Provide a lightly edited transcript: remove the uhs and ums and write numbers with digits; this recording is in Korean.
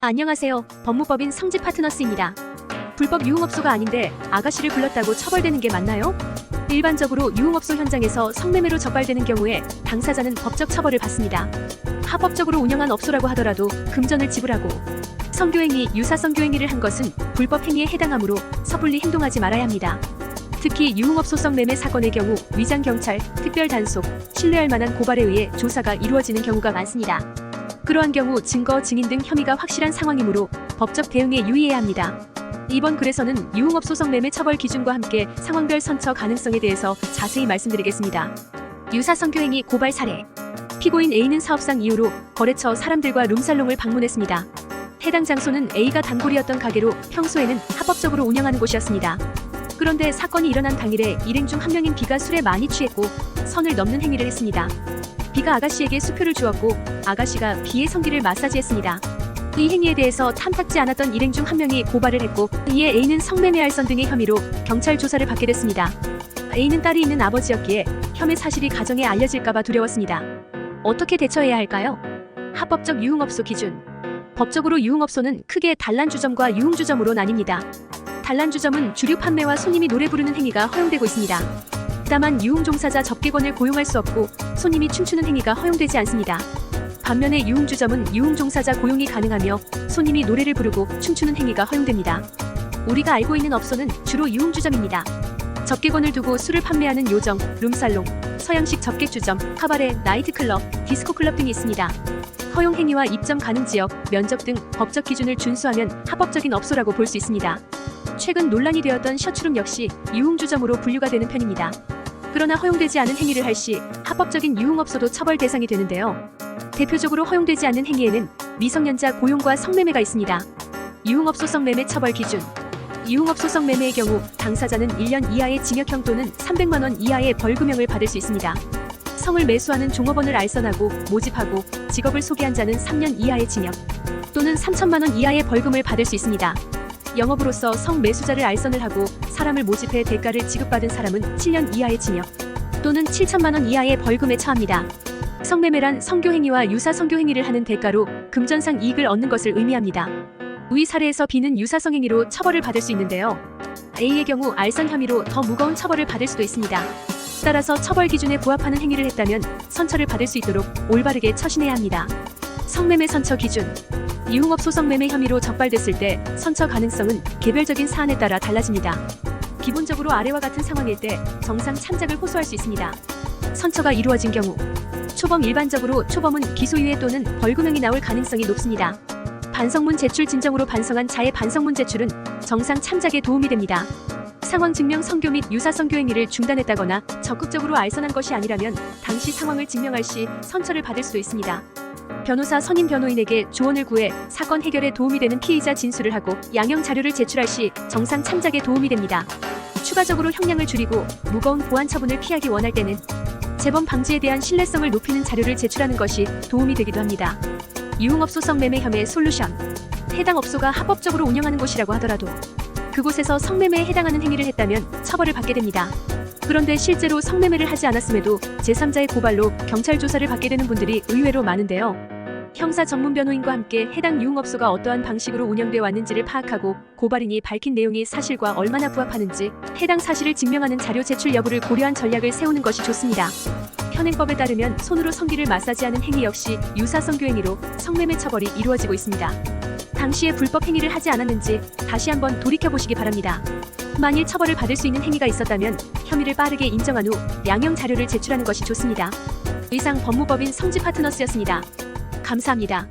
안녕하세요. 법무법인 성지 파트너스입니다. 불법 유흥업소가 아닌데 아가씨를 불렀다고 처벌되는 게 맞나요? 일반적으로 유흥업소 현장에서 성매매로 적발되는 경우에 당사자는 법적 처벌을 받습니다. 합법적으로 운영한 업소라고 하더라도 금전을 지불하고 성교행위, 유사성교행위를 한 것은 불법 행위에 해당하므로 섣불리 행동하지 말아야 합니다. 특히 유흥업소 성매매 사건의 경우 위장경찰, 특별단속, 신뢰할 만한 고발에 의해 조사가 이루어지는 경우가 많습니다. 그러한 경우 증거, 증인 등 혐의가 확실한 상황이므로 법적 대응에 유의해야 합니다. 이번 글에서는 유흥업소 성매매 처벌 기준과 함께 상황별 선처 가능성에 대해서 자세히 말씀드리겠습니다. 유사성교행위 고발 사례. 피고인 A는 사업상 이유로 거래처 사람들과 룸살롱을 방문했습니다. 해당 장소는 A가 단골이었던 가게로 평소에는 합법적으로 운영하는 곳이었습니다. 그런데 사건이 일어난 당일에 일행 중 한 명인 B가 술에 많이 취했고 선을 넘는 행위를 했습니다. B가 아가씨에게 수표를 주었고 아가씨가 B의 성기를 마사지했습니다. 이 행위에 대해서 탐탁지 않았던 일행 중 한 명이 고발을 했고 이에 A는 성매매 알선 등의 혐의로 경찰 조사를 받게 됐습니다. A는 딸이 있는 아버지였기에 혐의 사실이 가정에 알려질까봐 두려웠습니다. 어떻게 대처해야 할까요? 합법적 유흥업소 기준. 법적으로 유흥업소는 크게 단란주점과 유흥주점으로 나뉩니다. 단란주점은 주류 판매와 손님이 노래 부르는 행위가 허용되고 있습니다. 다만 유흥종사자 접객원을 고용할 수 없고 손님이 춤추는 행위가 허용되지 않습니다. 반면에 유흥주점은 유흥종사자 고용이 가능하며 손님이 노래를 부르고 춤추는 행위가 허용됩니다. 우리가 알고 있는 업소는 주로 유흥주점입니다. 접객원을 두고 술을 판매하는 요정, 룸살롱, 서양식 접객주점, 카바레, 나이트클럽, 디스코클럽 등이 있습니다. 허용 행위와 입점 가능 지역, 면적 등 법적 기준을 준수하면 합법적인 업소라고 볼 수 있습니다. 최근 논란이 되었던 셔츠룸 역시 유흥주점으로 분류가 되는 편입니다. 그러나 허용되지 않은 행위를 할 시 합법적인 유흥업소도 처벌 대상이 되는데요. 대표적으로 허용되지 않는 행위에는 미성년자 고용과 성매매가 있습니다. 유흥업소 성매매 처벌 기준. 유흥업소 성매매의 경우 당사자는 1년 이하의 징역형 또는 300만 원 이하의 벌금형을 받을 수 있습니다. 성을 매수하는 종업원을 알선하고 모집하고 직업을 소개한 자는 3년 이하의 징역 또는 3천만 원 이하의 벌금을 받을 수 있습니다. 영업으로서 성 매수자를 알선을 하고 사람을 모집해 대가를 지급받은 사람은 7년 이하의 징역 또는 7천만 원 이하의 벌금에 처합니다. 성매매란 성교행위와 유사성교행위를 하는 대가로 금전상 이익을 얻는 것을 의미합니다. 위 사례에서 B는 유사성행위로 처벌을 받을 수 있는데요. A의 경우 알선 혐의로 더 무거운 처벌을 받을 수도 있습니다. 따라서 처벌 기준에 부합하는 행위를 했다면 선처를 받을 수 있도록 올바르게 처신해야 합니다. 성매매 선처 기준. 유흥업소 성매매 혐의로 적발됐을 때 선처 가능성은 개별적인 사안에 따라 달라집니다. 기본적으로 아래와 같은 상황일 때 정상 참작을 호소할 수 있습니다. 선처가 이루어진 경우 초범. 일반적으로 초범은 기소유예 또는 벌금형이 나올 가능성이 높습니다. 반성문 제출 진정으로 반성한 자의 반성문 제출은 정상 참작에 도움이 됩니다. 상황 증명 성교 및 유사성교행위를 중단했다거나 적극적으로 알선한 것이 아니라면 당시 상황을 증명할 시 선처를 받을 수도 있습니다. 변호사 선임 변호인에게 조언을 구해 사건 해결에 도움이 되는 피의자 진술을 하고 양형 자료를 제출할 시 정상 참작에 도움이 됩니다. 추가적으로 형량을 줄이고 무거운 보안 처분을 피하기 원할 때는 재범 방지에 대한 신뢰성을 높이는 자료를 제출하는 것이 도움이 되기도 합니다. 유흥업소 성매매 혐의 솔루션. 해당 업소가 합법적으로 운영하는 곳이라고 하더라도 그곳에서 성매매에 해당하는 행위를 했다면 처벌을 받게 됩니다. 그런데 실제로 성매매를 하지 않았음에도 제3자의 고발로 경찰 조사를 받게 되는 분들이 의외로 많은데요. 형사 전문 변호인과 함께 해당 유흥업소가 어떠한 방식으로 운영되어 왔는지를 파악하고 고발인이 밝힌 내용이 사실과 얼마나 부합하는지 해당 사실을 증명하는 자료 제출 여부를 고려한 전략을 세우는 것이 좋습니다. 현행법에 따르면 손으로 성기를 마사지하는 행위 역시 유사성교행위로 성매매 처벌이 이루어지고 있습니다. 당시에 불법 행위를 하지 않았는지 다시 한번 돌이켜보시기 바랍니다. 만일 처벌을 받을 수 있는 행위가 있었다면 혐의를 빠르게 인정한 후 양형 자료를 제출하는 것이 좋습니다. 이상 법무법인 성지 파트너스였습니다. 감사합니다.